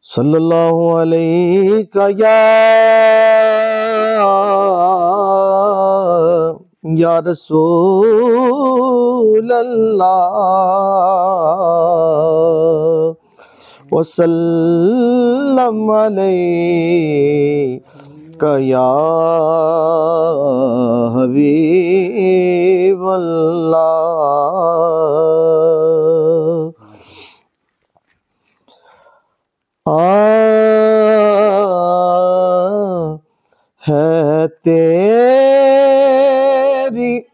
صلی اللہ علیہ یا رسول اللہ وسلم علیک یا حبیب اللہ۔ ہے تیری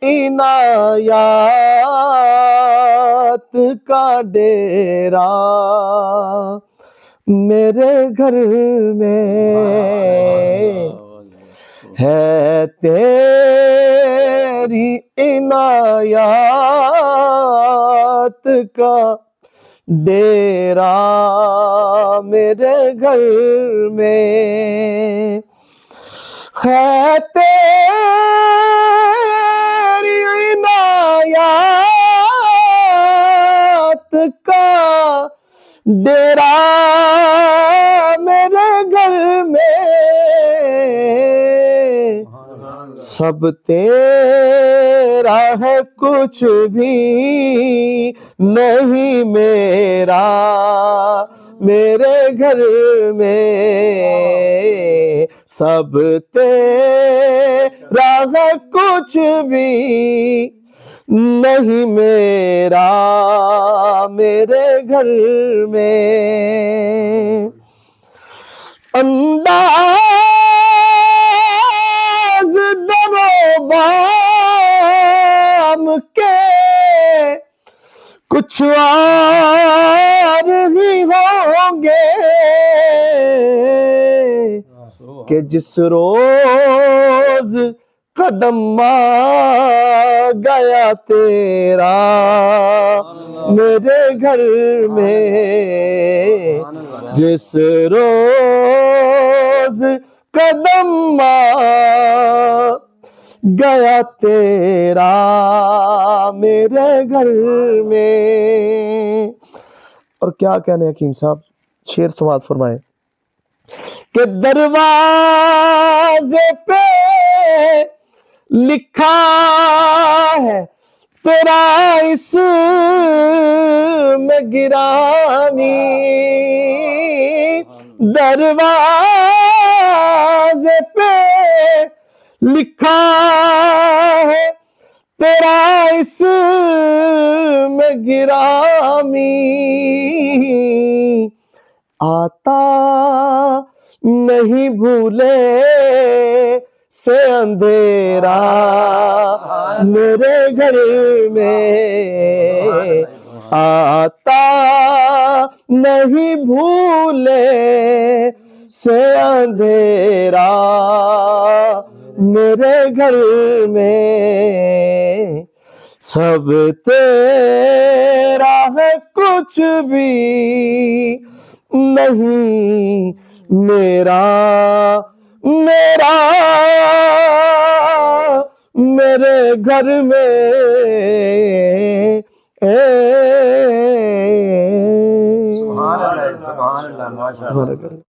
عنایات کا ڈیرا میرے گھر میں، ہے تیری عنایات کا ڈیرا میرے گھر میں، ہے تیری عنایات کا ڈیرا میرے گھر میں، سب تیرا ہے کچھ بھی نہیں میرا میرے گھر میں، سب تیرا ہے کچھ بھی نہیں میرا میرے گھر میں، انداز در و بام کے کچھ اور ہی ہوں گے کہ جس روز قدم آ گیا تیرا میرے گھر میں، جس روز قدم آ گیا تیرا میرے گھر میں۔ اور کیا کہنے حکیم صاحب، شعر سماعت فرمائیں کہ دروازے پہ لکھا ہے تیرا اسم گرامی، دروازے پہ لکھا ہے تیرا اسم گرامی، آتا نہیں بھولے سے اندھیرا میرے گھر میں، آتا نہیں بھولے سے اندھیرا میرے گھر میں، سب تیرا ہے کچھ بھی نہیں میرا میرا میرے گھر میں، سبحان اللہ، سبحان اللہ، ماشاء اللہ۔